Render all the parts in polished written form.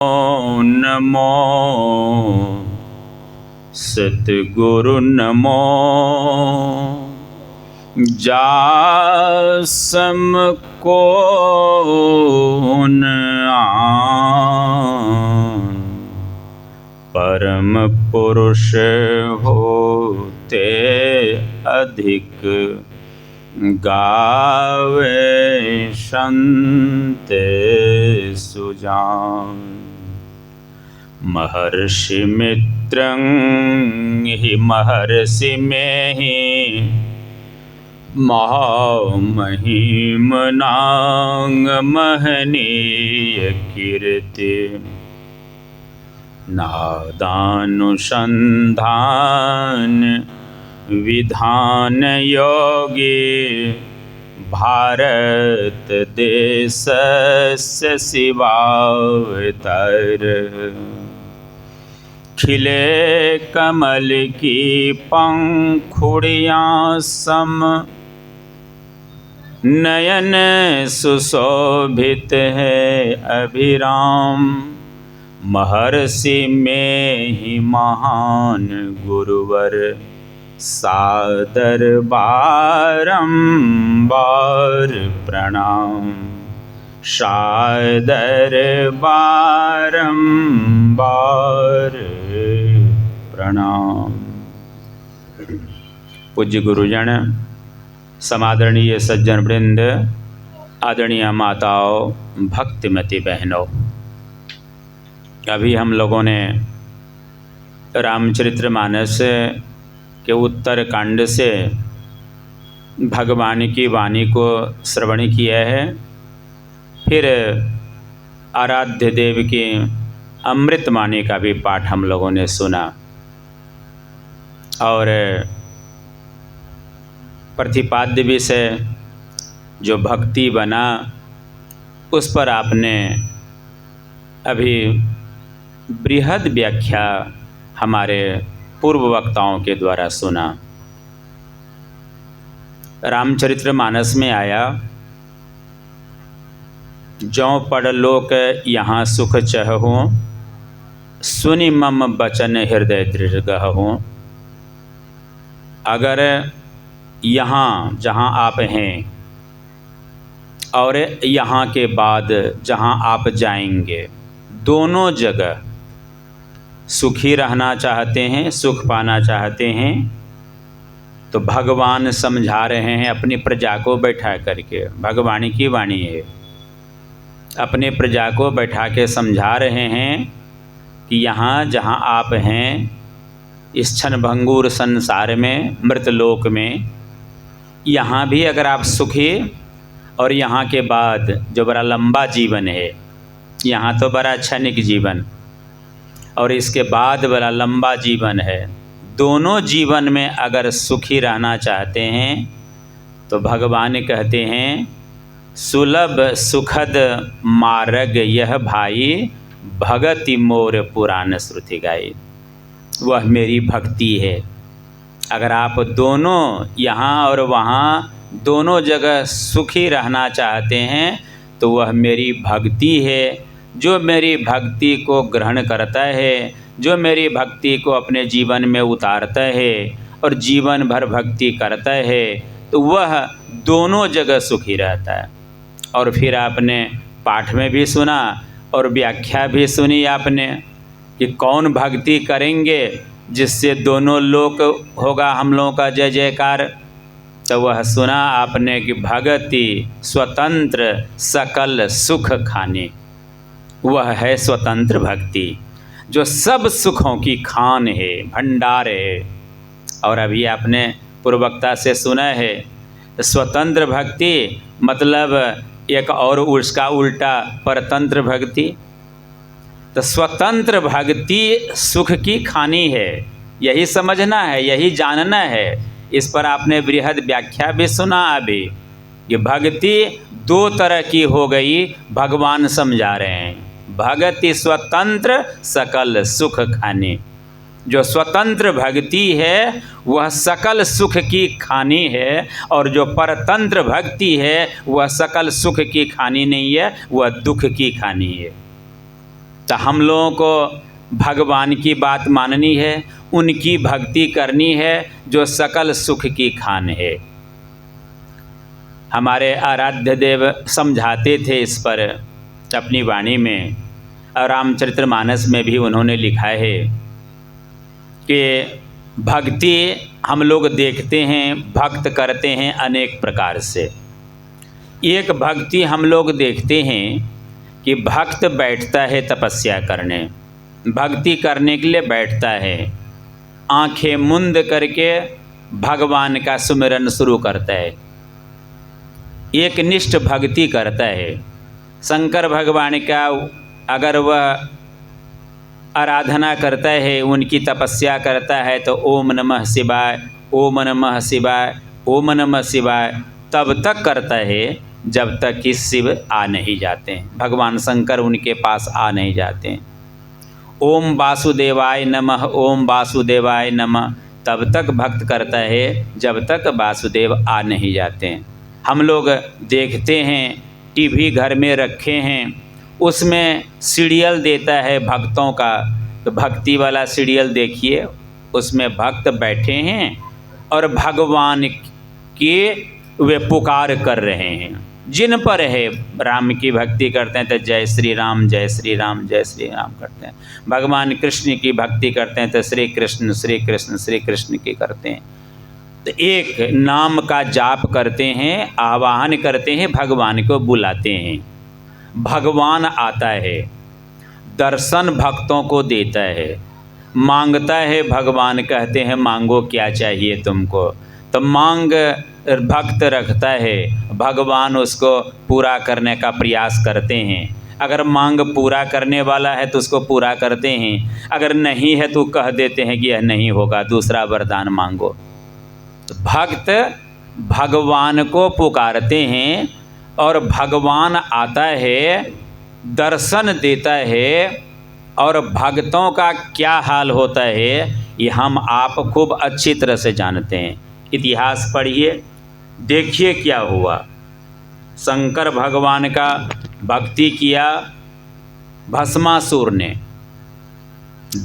नमो सतगुरु नमो जासम को न आन परम पुरुष होते अधिक गावे संत सुजान। महर्षि मित्रं हि महर्षि में ही महामहिमनांग महनीय कीर्ति नादानुसंधान विधान योगी भारत देशस्य शिवावतार। खिले कमल की पंखुड़ियाँ सम नयन सुशोभित है अभिराम। महर्षि में ही महान गुरुवर सादर बारंबार प्रणाम। सादर बारंबार प्रणाम। पूज्य गुरुजन, समादरणीय सज्जन वृंद, आदरणीय माताओं, भक्तिमती बहनों, अभी हम लोगों ने रामचरितमानस के उत्तर कांड से भगवान की वाणी को श्रवण किया है। फिर आराध्य देव की अमृतवाणी का भी पाठ हम लोगों ने सुना और प्रतिपाद्य विषय जो भक्ति बना उस पर आपने अभी बृहद व्याख्या हमारे पूर्व वक्ताओं के द्वारा सुना। रामचरितमानस में आया, जौ पढ़ लोक यहाँ सुख चहूँ, सुनि मम बचन हृदय दृढ़ गहूँ। अगर यहाँ जहाँ आप हैं और यहाँ के बाद जहाँ आप जाएंगे, दोनों जगह सुखी रहना चाहते हैं, सुख पाना चाहते हैं, तो भगवान समझा रहे हैं अपनी प्रजा को बैठा करके। भगवान की वाणी है, अपने प्रजा को बैठा के समझा रहे हैं कि यहाँ जहाँ आप हैं, इस क्षणभंगुर संसार में, मृतलोक में, यहाँ भी अगर आप सुखी, और यहाँ के बाद जो बड़ा लंबा जीवन है, यहाँ तो बड़ा क्षणिक जीवन और इसके बाद बड़ा लंबा जीवन है, दोनों जीवन में अगर सुखी रहना चाहते हैं तो भगवान कहते हैं, सुलभ सुखद मार्ग यह भाई, भगति मोर पुराण श्रुति गाई। वह मेरी भक्ति है। अगर आप दोनों यहाँ और वहाँ दोनों जगह सुखी रहना चाहते हैं तो वह मेरी भक्ति है। जो मेरी भक्ति को ग्रहण करता है, जो मेरी भक्ति को अपने जीवन में उतारता है और जीवन भर भक्ति करता है, तो वह दोनों जगह सुखी रहता है। और फिर आपने पाठ में भी सुना और व्याख्या भी सुनी आपने कि कौन भक्ति करेंगे जिससे दोनों लोक होगा हम लोगों का जय जयकार। तो वह सुना आपने कि भगति स्वतंत्र सकल सुख खाने, वह है स्वतंत्र भक्ति जो सब सुखों की खान है, भंडार है। और अभी आपने पूर्ववक्ता से सुना है, स्वतंत्र भक्ति मतलब एक और उसका उल्टा परतंत्र भक्ति। तो स्वतंत्र भक्ति सुख की खानी है, यही समझना है, यही जानना है। इस पर आपने बृहद व्याख्या भी सुना अभी कि भक्ति दो तरह की हो गई, भगवान समझा रहे हैं। भक्ति स्वतंत्र सकल सुख खानी, जो स्वतंत्र भक्ति है वह सकल सुख की खानी है, और जो परतंत्र भक्ति है वह सकल सुख की खानी नहीं है, वह दुख की खानी है। तो हम लोगों को भगवान की बात माननी है, उनकी भक्ति करनी है जो सकल सुख की खान है। हमारे आराध्य देव समझाते थे इस पर अपनी वाणी में, और रामचरितमानस में भी उन्होंने लिखा है कि भक्ति हम लोग देखते हैं, भक्त करते हैं अनेक प्रकार से। एक भक्ति हम लोग देखते हैं कि भक्त बैठता है तपस्या करने, भक्ति करने के लिए बैठता है, आंखें मुंद करके भगवान का सुमिरन शुरू करता है, एक निष्ठ भक्ति करता है। शंकर भगवान का अगर वह आराधना करता है, उनकी तपस्या करता है, तो ओम नमः शिवाय, ओम नमः शिवाय, ओम नमः शिवाय तब तक करता है जब तक कि शिव आ नहीं जाते हैं, भगवान शंकर उनके पास आ नहीं जाते हैं। ओम वासुदेवाय नमः, ओम वासुदेवाय नमः तब तक भक्त करता है जब तक वासुदेव आ नहीं जाते हैं। हम लोग देखते हैं, टीवी घर में रखे हैं, उसमें सीरियल देता है भक्तों का, तो भक्ति वाला सीरियल देखिए, उसमें भक्त बैठे हैं और भगवान के वे पुकार कर रहे हैं। जिन पर है राम की भक्ति करते हैं तो जय श्री राम जय श्री राम जय श्री राम करते हैं, भगवान कृष्ण की भक्ति करते हैं तो श्री कृष्ण श्री कृष्ण श्री कृष्ण की करते हैं। तो एक नाम का जाप करते हैं, आवाहन करते हैं, भगवान को बुलाते हैं, भगवान आता है, दर्शन भक्तों को देता है, मांगता है, भगवान कहते हैं मांगो क्या चाहिए तुमको, तो मांग भक्त रखता है, भगवान उसको पूरा करने का प्रयास करते हैं। अगर मांग पूरा करने वाला है तो उसको पूरा करते हैं, अगर नहीं है तो कह देते हैं कि यह नहीं होगा, दूसरा वरदान मांगो। तो भक्त भगवान को पुकारते हैं और भगवान आता है, दर्शन देता है, और भक्तों का क्या हाल होता है ये हम आप खूब अच्छी तरह से जानते हैं। इतिहास पढ़िए, देखिए क्या हुआ। शंकर भगवान का भक्ति किया भस्मासुर ने,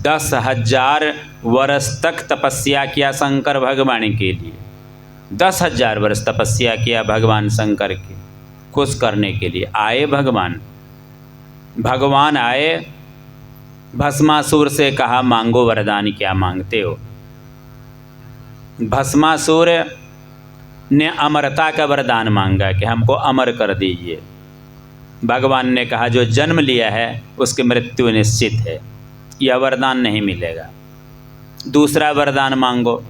10,000 वर्ष तक तपस्या किया शंकर भगवान के लिए, 10,000 वर्ष तपस्या किया भगवान शंकर के खुश करने के लिए। आए भगवान आए, भस्मासुर से कहा मांगो वरदान, क्या मांगते हो। भस्मासुर ने अमरता का वरदान मांगा कि हमको अमर कर दीजिए। भगवान ने कहा जो जन्म लिया है उसकी मृत्यु निश्चित है, यह वरदान नहीं मिलेगा, दूसरा वरदान मांगो।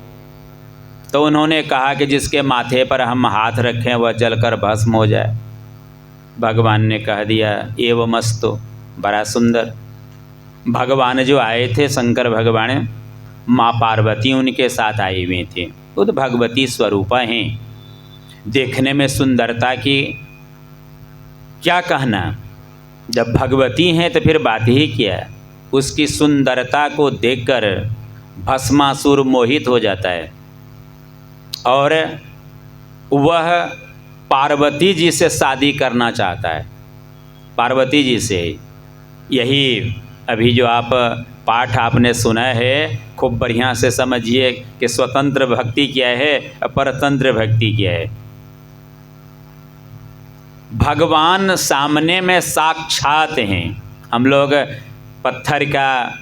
तो उन्होंने कहा कि जिसके माथे पर हम हाथ रखें वह जलकर भस्म हो जाए। भगवान ने कह दिया एवमस्तु, बड़ा सुंदर। भगवान जो आए थे शंकर भगवान, माँ पार्वती उनके साथ आई हुई थी, खुद भगवती स्वरूपा हैं, देखने में सुंदरता की क्या कहना, जब भगवती हैं तो फिर बात ही क्या है। उसकी सुंदरता को देखकर भस्मासुर मोहित हो जाता है और वह पार्वती जी से शादी करना चाहता है, पार्वती जी से। यही अभी जो आप पाठ आपने सुना है, खूब बढ़िया से समझिए कि स्वतंत्र भक्ति क्या है, परतंत्र भक्ति क्या है। भगवान सामने में साक्षात हैं। हम लोग पत्थर का,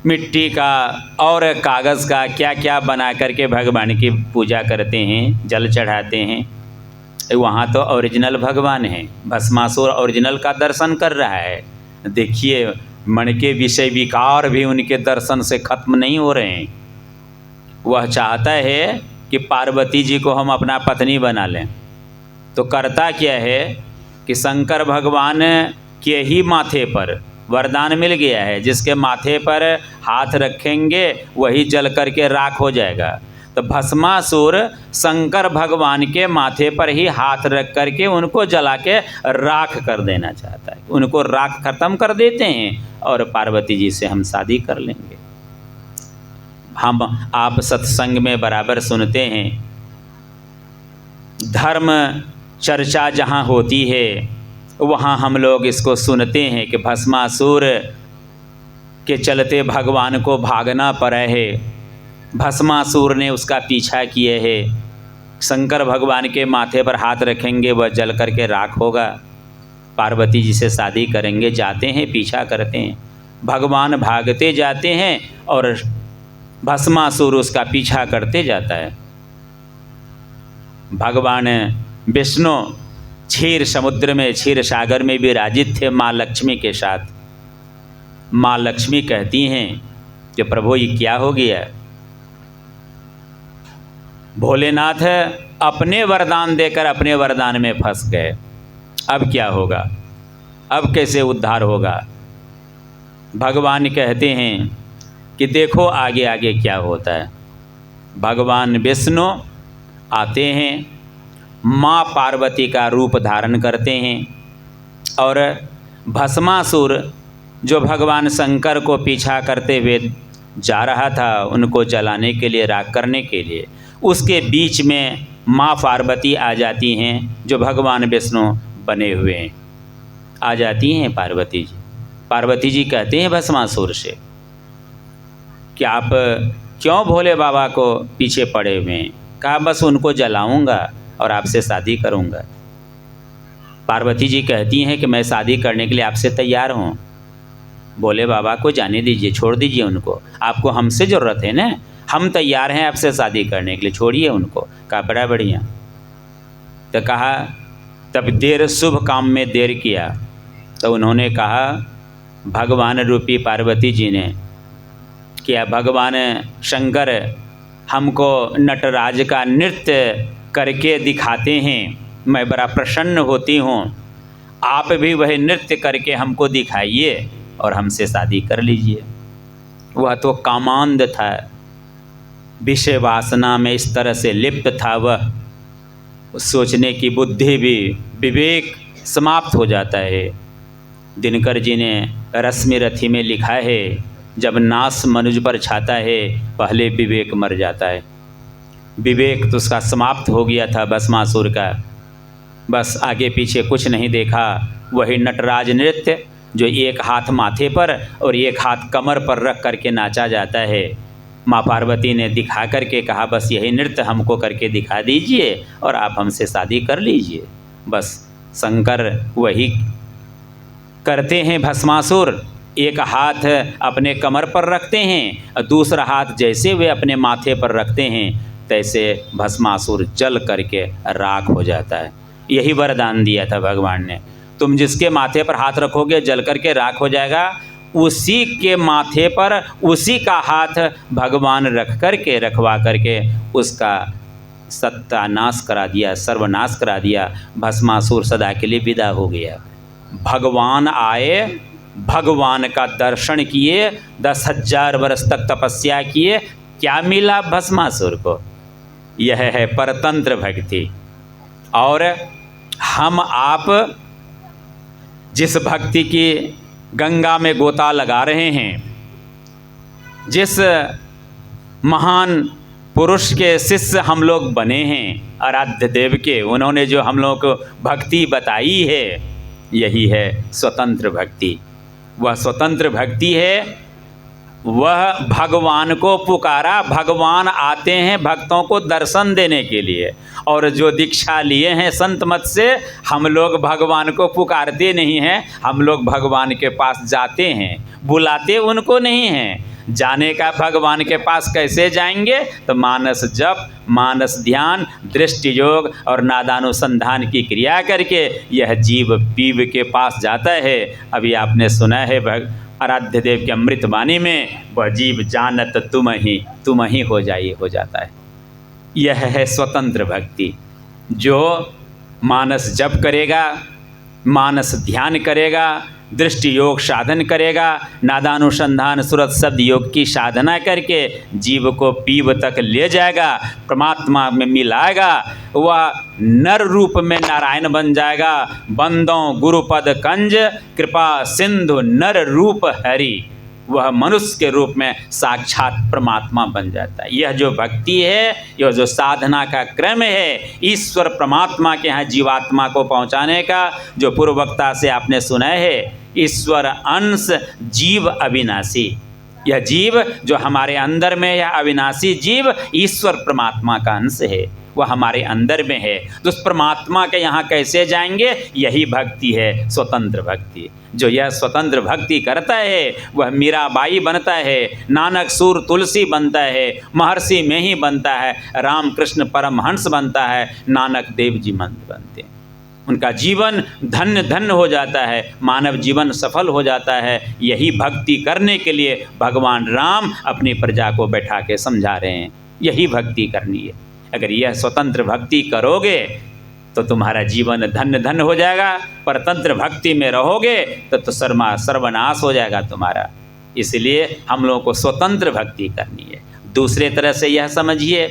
मिट्टी का और कागज़ का क्या क्या बना करके भगवान की पूजा करते हैं, जल चढ़ाते हैं। वहाँ तो ओरिजिनल भगवान हैं। भस्मासुर ओरिजिनल का दर्शन कर रहा है। देखिए मन के विषय विकार भी उनके दर्शन से खत्म नहीं हो रहे हैं। वह चाहता है कि पार्वती जी को हम अपना पत्नी बना लें। तो करता क्या है कि शंकर भगवान के ही माथे पर वरदान मिल गया है, जिसके माथे पर हाथ रखेंगे वही जल करके राख हो जाएगा। तो भस्मासुर शंकर भगवान के माथे पर ही हाथ रख करके उनको जला के राख कर देना चाहता है। उनको राख खत्म कर देते हैं और पार्वती जी से हम शादी कर लेंगे। हम आप सत्संग में बराबर सुनते हैं, धर्म चर्चा जहाँ होती है वहाँ हम लोग इसको सुनते हैं कि भस्मासुर के चलते भगवान को भागना पड़ा है, भस्मासुर ने उसका पीछा किए है, शंकर भगवान के माथे पर हाथ रखेंगे वह जल करके राख होगा, पार्वती जी से शादी करेंगे, जाते हैं पीछा करते हैं, भगवान भागते जाते हैं और भस्मासुर उसका पीछा करते जाता है। भगवान विष्णु क्षीर समुद्र में, क्षीर सागर में विराजित थे माँ लक्ष्मी के साथ। माँ लक्ष्मी कहती हैं कि प्रभु ये क्या हो गया? भोलेनाथ अपने वरदान देकर अपने वरदान में फंस गए, अब क्या होगा, अब कैसे उद्धार होगा? भगवान कहते हैं कि देखो आगे आगे क्या होता है। भगवान विष्णु आते हैं, माँ पार्वती का रूप धारण करते हैं और भस्मासुर जो भगवान शंकर को पीछा करते हुए जा रहा था उनको जलाने के लिए, राख करने के लिए, उसके बीच में माँ पार्वती आ जाती हैं जो भगवान विष्णु बने हुए हैं। आ जाती हैं पार्वती जी। पार्वती जी कहते हैं भस्मासुर से कि आप क्यों भोले बाबा को पीछे पड़े हुए हैं? कहा बस उनको जलाऊंगा और आपसे शादी करूंगा। पार्वती जी कहती हैं कि मैं शादी करने के लिए आपसे तैयार हूँ, भोले बाबा को जाने दीजिए, छोड़ दीजिए उनको, आपको हमसे ज़रूरत है ना, हम तैयार हैं आपसे शादी करने के लिए, छोड़िए उनको। कहा बड़ा बढ़िया। तो कहा तब देर शुभ काम में देर किया, तो उन्होंने कहा भगवान रूपी पार्वती जी ने किया, भगवान शंकर हमको नटराज का नृत्य करके दिखाते हैं, मैं बड़ा प्रसन्न होती हूँ, आप भी वह नृत्य करके हमको दिखाइए और हमसे शादी कर लीजिए। वह तो कामांध था, विषय वासना में इस तरह से लिप्त था, वह सोचने की बुद्धि भी, विवेक समाप्त हो जाता है। दिनकर जी ने रश्मि रथी में लिखा है, जब नाश मनुज पर छाता है पहले विवेक मर जाता है। विवेक तो उसका समाप्त हो गया था भस्मासुर का, बस आगे पीछे कुछ नहीं देखा। वही नटराज नृत्य जो एक हाथ माथे पर और एक हाथ कमर पर रख करके नाचा जाता है, माँ पार्वती ने दिखा करके कहा बस यही नृत्य हमको करके दिखा दीजिए और आप हमसे शादी कर लीजिए। बस शंकर वही करते हैं। भस्मासुर एक हाथ अपने कमर पर रखते हैं और दूसरा हाथ जैसे वे अपने माथे पर रखते हैं तैसे भस्मासुर जल करके राख हो जाता है। यही वरदान दिया था भगवान ने, तुम जिसके माथे पर हाथ रखोगे जल करके राख हो जाएगा। उसी के माथे पर उसी का हाथ भगवान रख करके, रखवा करके उसका सत्यानाश करा दिया, सर्वनाश करा दिया। भस्मासुर सदा के लिए विदा हो गया। भगवान आए, भगवान का दर्शन किए, 10,000 वर्ष तक तपस्या किए, क्या मिला भस्मासुर को? यह है परतंत्र भक्ति। और हम आप जिस भक्ति की गंगा में गोता लगा रहे हैं, जिस महान पुरुष के शिष्य हम लोग बने हैं आराध्य देव के, उन्होंने जो हम लोग को भक्ति बताई है यही है स्वतंत्र भक्ति। वह स्वतंत्र भक्ति है, वह भगवान को पुकारा। भगवान आते हैं भक्तों को दर्शन देने के लिए, और जो दीक्षा लिए हैं संत मत से, हम लोग भगवान को पुकारते नहीं हैं, हम लोग भगवान के पास जाते हैं, बुलाते उनको नहीं हैं। जाने का भगवान के पास कैसे जाएंगे? तो मानस जप, मानस ध्यान, दृष्टि योग और नादानुसंधान की क्रिया करके यह जीव पीव के पास जाता है। अभी आपने सुना है आराध्य देव के अमृत वाणी में, वह जीव जानत तुम ही हो जाता है। यह है स्वतंत्र भक्ति। जो मानस जप करेगा, मानस ध्यान करेगा, दृष्टि योग साधन करेगा, नादानुसंधान सुरत शब्द योग की साधना करके जीव को पीव तक ले जाएगा, परमात्मा में मिलाएगा, वह नर रूप में नारायण बन जाएगा। बंदों गुरुपद कंज, कृपा सिंधु नर रूप हरि। वह मनुष्य के रूप में साक्षात परमात्मा बन जाता है। यह जो भक्ति है, यह जो साधना का क्रम है, ईश्वर परमात्मा के यहाँ जीवात्मा को पहुँचाने का, जो पूर्व वक्ता से आपने सुना है, ईश्वर अंश जीव अविनाशी। यह जीव जो हमारे अंदर में, यह अविनाशी जीव ईश्वर परमात्मा का अंश है, वह हमारे अंदर में है। तो उस परमात्मा के यहाँ कैसे जाएंगे? यही भक्ति है, स्वतंत्र भक्ति। जो यह स्वतंत्र भक्ति करता है वह मीराबाई बनता है, नानक सूर तुलसी बनता है, महर्षि में ही बनता है, रामकृष्ण परमहंस बनता है, नानक देव जी मंत बनते हैं। उनका जीवन धन्य धन्य हो जाता है, मानव जीवन सफल हो जाता है। यही भक्ति करने के लिए भगवान राम अपनी प्रजा को बैठा के समझा रहे हैं, यही भक्ति करनी है। अगर यह स्वतंत्र भक्ति करोगे तो तुम्हारा जीवन धन्य धन्य हो जाएगा। परतंत्र भक्ति में रहोगे तो सर्वनाश हो जाएगा तुम्हारा। इसलिए हम लोगों को स्वतंत्र भक्ति करनी है। दूसरे तरह से यह समझिए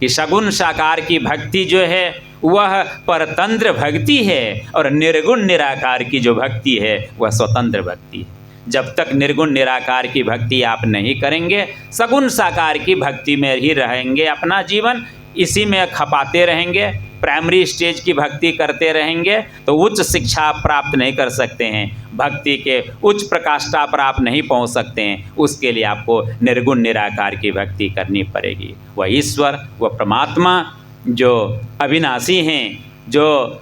कि सगुण साकार की भक्ति जो है वह परतंत्र भक्ति है, और निर्गुण निराकार की जो भक्ति है वह स्वतंत्र भक्ति है। जब तक निर्गुण निराकार की भक्ति आप नहीं करेंगे, सगुण साकार की भक्ति में ही रहेंगे, अपना जीवन इसी में खपाते रहेंगे, प्राइमरी स्टेज की भक्ति करते रहेंगे, तो उच्च शिक्षा प्राप्त नहीं कर सकते हैं, भक्ति के उच्च प्रकाष्ठा पर आप नहीं पहुंच सकते हैं। उसके लिए आपको निर्गुण निराकार की भक्ति करनी पड़ेगी। वह ईश्वर, वह परमात्मा जो अविनाशी हैं, जो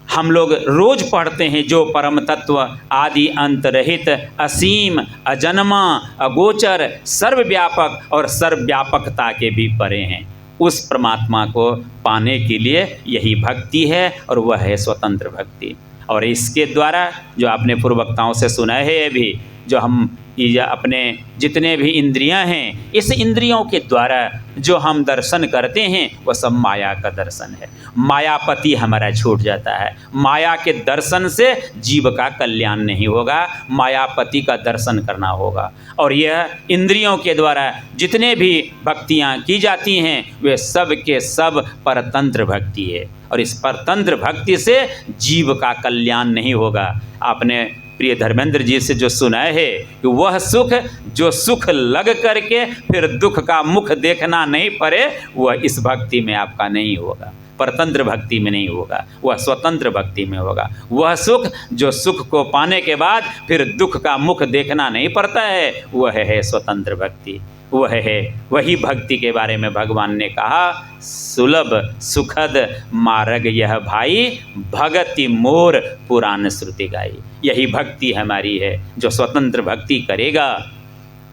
हम लोग रोज पढ़ते हैं, जो परम तत्व आदि अंत रहित, असीम, अजन्मा, अगोचर, सर्वव्यापक और सर्वव्यापकता के भी परे हैं, उस परमात्मा को पाने के लिए यही भक्ति है, और वह है स्वतंत्र भक्ति। और इसके द्वारा जो आपने पूर्व वक्ताओं से सुना है, अभी जो हम अपने जितने भी इंद्रियां हैं, इस इंद्रियों के द्वारा जो हम दर्शन करते हैं वह सब माया का दर्शन है। मायापति हमारा छूट जाता है। माया के दर्शन से जीव का कल्याण नहीं होगा, मायापति का दर्शन करना होगा। और यह इंद्रियों के द्वारा जितने भी भक्तियां की जाती हैं वे सब के सब परतंत्र भक्ति है, और इस परतंत्र भक्ति से जीव का कल्याण नहीं होगा। आपने प्रिय धर्मेंद्र जी से जो सुना है कि वह सुख जो सुख लग करके फिर दुख का मुख देखना नहीं पड़े, वह इस भक्ति में आपका नहीं होगा, परतंत्र भक्ति में नहीं होगा, वह स्वतंत्र भक्ति में होगा। वह सुख जो सुख को पाने के बाद फिर दुख का मुख देखना नहीं पड़ता है, वह है स्वतंत्र भक्ति। वह है, वही भक्ति के बारे में भगवान ने कहा, सुलभ सुखद मार्ग यह भाई, भगति मोर पुराण श्रुति गाई। यही भक्ति हमारी है। जो स्वतंत्र भक्ति करेगा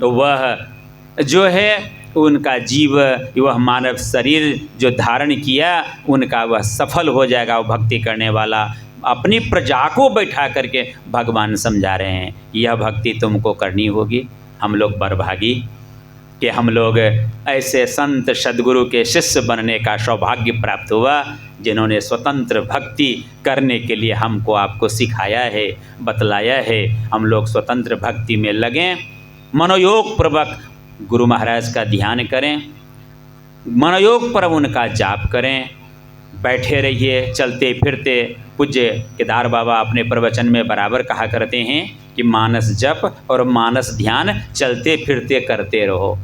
तो वह जो है उनका जीव, वह मानव शरीर जो धारण किया उनका वह सफल हो जाएगा। वो भक्ति करने वाला अपनी प्रजा को बैठा करके भगवान समझा रहे हैं, यह भक्ति तुमको करनी होगी। हम लोग बरभागी कि हम लोग ऐसे संत सद्गुरु के शिष्य बनने का सौभाग्य प्राप्त हुआ, जिन्होंने स्वतंत्र भक्ति करने के लिए हमको आपको सिखाया है, बतलाया है। हम लोग स्वतंत्र भक्ति में लगें, मनोयोग पूर्वक गुरु महाराज का ध्यान करें, मनोयोग पर उनका जाप करें, बैठे रहिए, चलते फिरते। पूज्य केदार बाबा अपने प्रवचन में बराबर कहा करते हैं कि मानस जप और मानस ध्यान चलते फिरते करते रहो।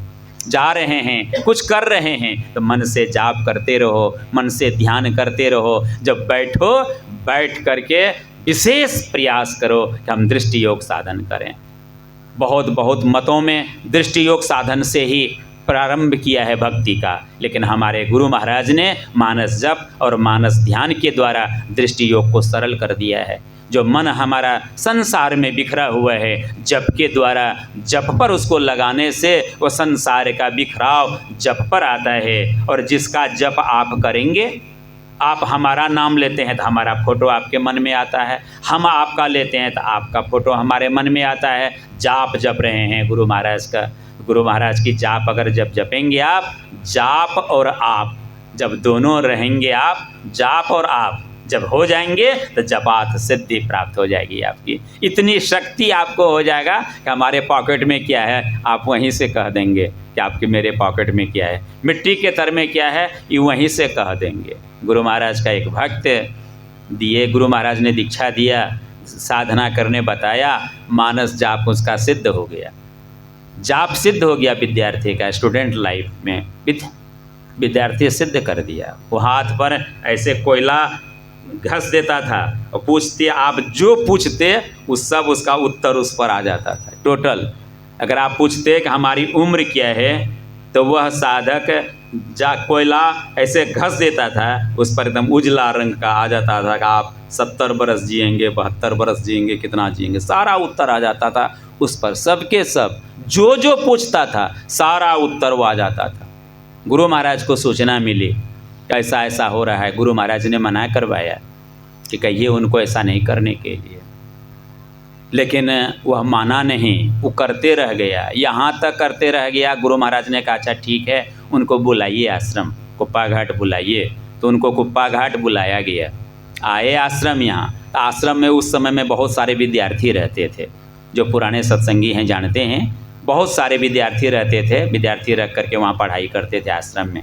जा रहे हैं, कुछ कर रहे हैं तो मन से जाप करते रहो, मन से ध्यान करते रहो। जब बैठो, बैठ करके विशेष प्रयास करो कि हम दृष्टि योग साधन करें। बहुत मतों में दृष्टि योग साधन से ही प्रारंभ किया है भक्ति का, लेकिन हमारे गुरु महाराज ने मानस जप और मानस ध्यान के द्वारा दृष्टि योग को सरल कर दिया है। जो मन हमारा संसार में बिखरा हुआ है, जप के द्वारा जप पर उसको लगाने से वो संसार का बिखराव जप पर आता है। और जिसका जप आप करेंगे, आप हमारा नाम लेते हैं तो हमारा फोटो आपके मन में आता है, हम आपका लेते हैं तो आपका फोटो हमारे मन में आता है। जाप जप रहे हैं गुरु महाराज का, गुरु महाराज की जाप अगर जब जपेंगे आप, जाप और आप जब दोनों रहेंगे, आप जाप और आप जब हो जाएंगे तो जपात सिद्धि प्राप्त हो जाएगी आपकी। इतनी शक्ति आपको हो जाएगा कि हमारे पॉकेट में क्या है आप वहीं से कह देंगे कि आपके मेरे पॉकेट में क्या है, मिट्टी के तर में क्या है ये वहीं से कह देंगे। गुरु महाराज का एक भक्त दिए, गुरु महाराज ने दीक्षा दिया, साधना करने बताया, मानस जाप उसका सिद्ध हो गया। जाप सिद्ध हो गया विद्यार्थी का, स्टूडेंट लाइफ में विद्यार्थी सिद्ध कर दिया। वो हाथ पर ऐसे कोयला घस देता था और पूछते, आप जो पूछते उस सब उसका उत्तर उस पर आ जाता था टोटल। अगर आप पूछते कि हमारी उम्र क्या है, तो वह साधक कोयला ऐसे घस देता था, उस पर एकदम उजला रंग का आ जाता था कि आप 70 बरस जिएंगे, 72 बरस जिएंगे, कितना जिएंगे, सारा उत्तर आ जाता था उस पर। सबके सब जो जो पूछता था सारा उत्तर वो आ जाता था। गुरु महाराज को सूचना मिली ऐसा ऐसा हो रहा है। गुरु महाराज ने मना करवाया कि कहिए उनको ऐसा नहीं करने के लिए, लेकिन वह माना नहीं, वो करते रह गया, यहाँ तक करते रह गया। गुरु महाराज ने कहा अच्छा ठीक है, उनको बुलाइए आश्रम, कुप्पा घाट बुलाइए। तो उनको कुप्पा घाट बुलाया गया, आए आश्रम। यहाँ आश्रम में उस समय में बहुत सारे विद्यार्थी रहते थे, जो पुराने सत्संगी हैं जानते हैं, बहुत सारे विद्यार्थी रहते थे। विद्यार्थी रख करके वहाँ पढ़ाई करते थे आश्रम में।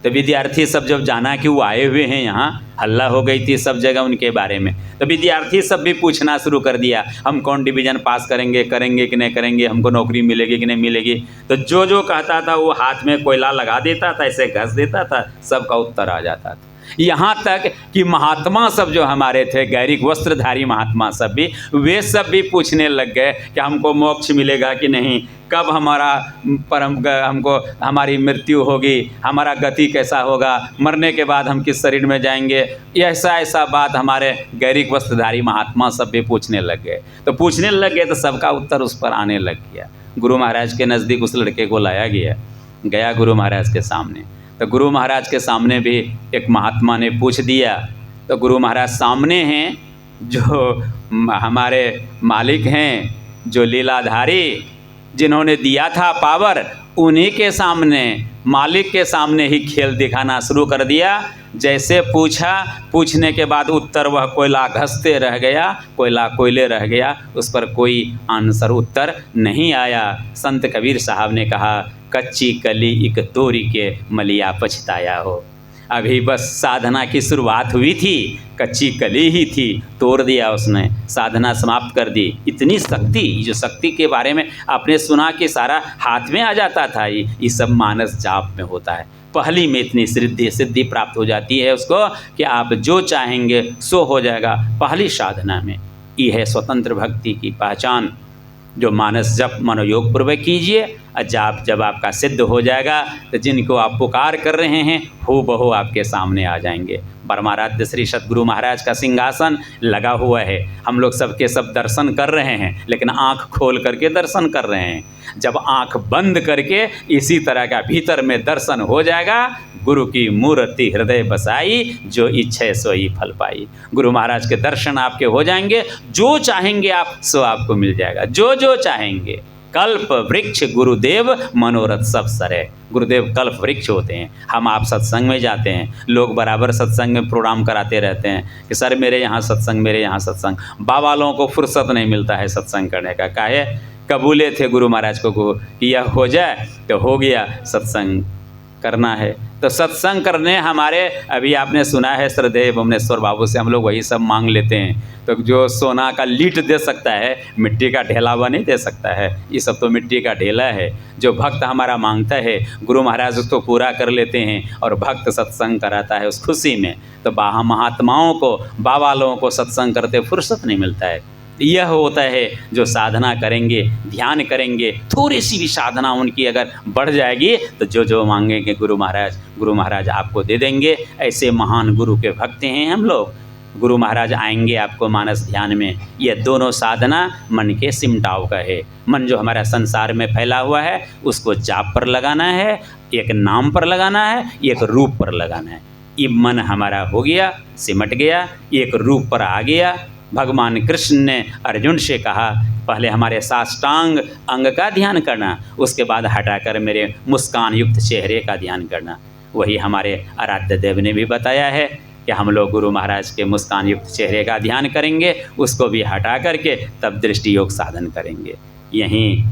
तो विद्यार्थी सब जब जाना कि वो आए हुए हैं यहाँ, हल्ला हो गई थी सब जगह उनके बारे में, तो विद्यार्थी सब भी पूछना शुरू कर दिया, हम कौन डिवीज़न पास करेंगे, करेंगे कि नहीं करेंगे, हमको नौकरी मिलेगी कि नहीं मिलेगी। तो जो जो कहता था वो हाथ में कोयला लगा देता था, ऐसे घस देता था, सबका उत्तर आ जाता था। यहाँ तक कि महात्मा सब जो हमारे थे, गैरिक वस्त्रधारी महात्मा सब भी, वे सब भी पूछने लग गए कि हमको मोक्ष मिलेगा कि नहीं, कब हमारा हमको हमारी मृत्यु होगी, हमारा गति कैसा होगा, मरने के बाद हम किस शरीर में जाएंगे। ऐसा बात हमारे गैरिक वस्त्रधारी महात्मा सब भी पूछने लग गए। तो पूछने लग गए तो सबका उत्तर उस पर आने लग गया। गुरु महाराज के नज़दीक उस लड़के को लाया गया गुरु महाराज के सामने। तो गुरु महाराज के सामने भी एक महात्मा ने पूछ दिया। तो गुरु महाराज सामने हैं, जो हमारे मालिक हैं, जो लीलाधारी, जिन्होंने दिया था पावर, उन्हीं के सामने, मालिक के सामने ही खेल दिखाना शुरू कर दिया। जैसे पूछा, पूछने के बाद उत्तर वह कोयला घसते रह गया, कोयला कोयले रह गया, उस पर कोई आंसर उत्तर नहीं आया। संत कबीर साहब ने कहा, कच्ची कली एक तोरी के मलिया पछताया हो। अभी बस साधना की शुरुआत हुई थी, कच्ची कली ही थी, तोड़ दिया उसने, साधना समाप्त कर दी। इतनी शक्ति, जो शक्ति के बारे में आपने सुना कि सारा हाथ में आ जाता था, ये सब मानस जाप में होता है। पहली में इतनी सिद्धि प्राप्त हो जाती है उसको कि आप जो चाहेंगे सो हो जाएगा। पहली साधना में ये है स्वतंत्र भक्ति की पहचान, जो मानस जप मनोयोग पूर्वक कीजिए। और जाप जब आपका सिद्ध हो जाएगा तो जिनको आप पुकार कर रहे हैं हूबहू आपके सामने आ जाएंगे। परमाराध्य श्री सद्गुरु महाराज का सिंहासन लगा हुआ है, हम लोग सबके सब दर्शन कर रहे हैं, लेकिन आँख खोल करके दर्शन कर रहे हैं। जब आँख बंद करके इसी तरह का भीतर में दर्शन हो जाएगा, गुरु की मूर्ति हृदय बसाई, जो इच्छा सोई फल पाई। गुरु महाराज के दर्शन आपके हो जाएंगे, जो चाहेंगे आप सो आपको मिल जाएगा, जो जो चाहेंगे। कल्प वृक्ष गुरुदेव मनोरथ सब सरे। गुरुदेव कल्प वृक्ष होते हैं। हम आप सत्संग में जाते हैं, लोग बराबर सत्संग में प्रोग्राम कराते रहते हैं कि सर मेरे यहाँ सत्संग, मेरे यहाँ सत्संग। बाबा लोगों को फुर्सत नहीं मिलता है सत्संग करने का। काहे? कबूले थे गुरु महाराज को कि यह हो जाए तो हो गया, सत्संग करना है। तो सत्संग करने हमारे, अभी आपने सुना है श्रद्धेय भुवनेश्वर बाबू से हम लोग वही सब मांग लेते हैं। तो जो सोना का लीट दे सकता है, मिट्टी का ढेला वह नहीं दे सकता है। ये सब तो मिट्टी का ढेला है। जो भक्त हमारा मांगता है गुरु महाराज उसको पूरा कर लेते हैं और भक्त सत्संग कराता है उस खुशी में। तो महात्माओं को, बाबा लोगों को सत्संग करते फुर्सत नहीं मिलता है। यह होता है जो साधना करेंगे, ध्यान करेंगे, थोड़ी सी भी साधना उनकी अगर बढ़ जाएगी तो जो जो मांगेंगे गुरु महाराज आपको दे देंगे। ऐसे महान गुरु के भक्त हैं हम लोग। गुरु महाराज आएंगे आपको मानस ध्यान में। यह दोनों साधना मन के सिमटाव का है। मन जो हमारा संसार में फैला हुआ है उसको जाप पर लगाना है, एक नाम पर लगाना है, एक रूप पर लगाना है। ये मन हमारा हो गया, सिमट गया, एक रूप पर आ गया। भगवान कृष्ण ने अर्जुन से कहा पहले हमारे साष्टांग अंग का ध्यान करना, उसके बाद हटाकर मेरे मुस्कान युक्त चेहरे का ध्यान करना। वही हमारे आराध्य देव ने भी बताया है कि हम लोग गुरु महाराज के मुस्कान युक्त चेहरे का ध्यान करेंगे, उसको भी हटा करके तब दृष्टि योग साधन करेंगे। यहीं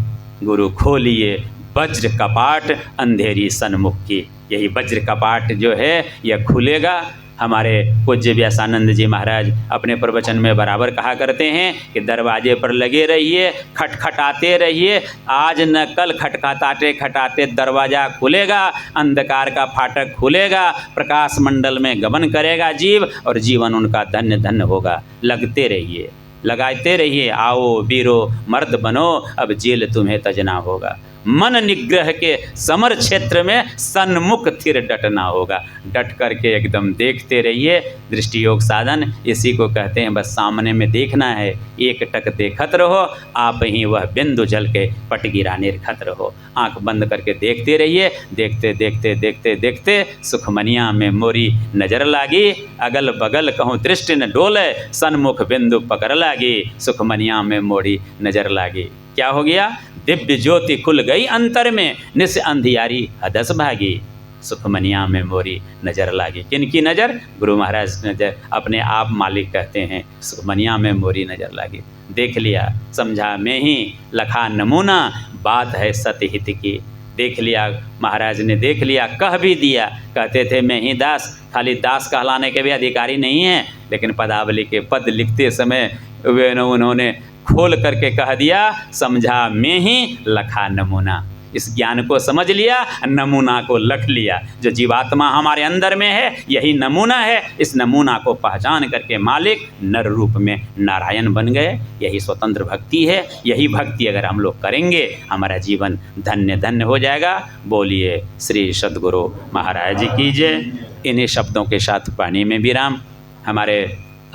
गुरु खोलिए वज्र कपाट अंधेरी सन्मुख की। यही वज्र कपाट जो है यह खुलेगा हमारे पूज्य व्यासानंद जी महाराज अपने प्रवचन में बराबर कहा करते हैं कि दरवाजे पर लगे रहिए, खटखटाते रहिए। आज न कल खटखटाते खटाते दरवाज़ा खुलेगा, अंधकार का फाटक खुलेगा, प्रकाश मंडल में गमन करेगा जीव, और जीवन उनका धन्य धन्य होगा। लगते रहिए, लगाते रहिए, आओ वीरो मर्द बनो, अब जेल तुम्हें तजना होगा। मन निग्रह के समर क्षेत्र में सन्मुख थिर डटना होगा। डट करके एकदम देखते रहिए। दृष्टि योग साधन इसी को कहते हैं, बस सामने में देखना है, एक टक देखत रहो, आप ही वह बिंदु जल के पट गिरा निर्खत रहो। आंख बंद करके देखते रहिए। देखते देखते देखते देखते सुखमनिया में मोरी नजर लागी, अगल बगल कहूँ दृष्टि न डोले, सन्मुख बिंदु पकड़ लागी, सुखमनिया में मोरी नजर लागी। क्या हो गया? दिव्य ज्योति खुल गई अंतर में, निस अंधियारी हदस भागी, सुखमनिया में मोरी नजर लागी। किनकी नज़र? गुरु महाराज नजर, अपने आप मालिक कहते हैं, सुखमनिया में मोरी नजर लागी। देख लिया, समझा में ही लखा नमूना, बात है सतहित की। देख लिया, महाराज ने देख लिया, कह भी दिया। कहते थे मैं ही दास, खाली दास कहलाने के भी अधिकारी नहीं हैं, लेकिन पदावली के पद लिखते समय वे उन्होंने खोल करके कह दिया, समझा में ही लखा नमूना। इस ज्ञान को समझ लिया, नमूना को लख लिया। जो जीवात्मा हमारे अंदर में है यही नमूना है। इस नमूना को पहचान करके मालिक नर रूप में नारायण बन गए। यही स्वतंत्र भक्ति है। यही भक्ति अगर हम लोग करेंगे, हमारा जीवन धन्य धन्य हो जाएगा। बोलिए श्री सद्गुरु महाराज की जय। इन्हीं शब्दों के साथ पानी में विराम। हमारे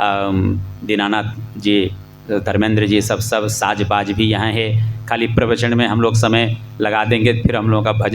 दीनानाथ जी, धर्मेंद्र जी सब साज बाज भी यहाँ है। खाली प्रवचन में हम लोग समय लगा देंगे, फिर हम लोगों का भजन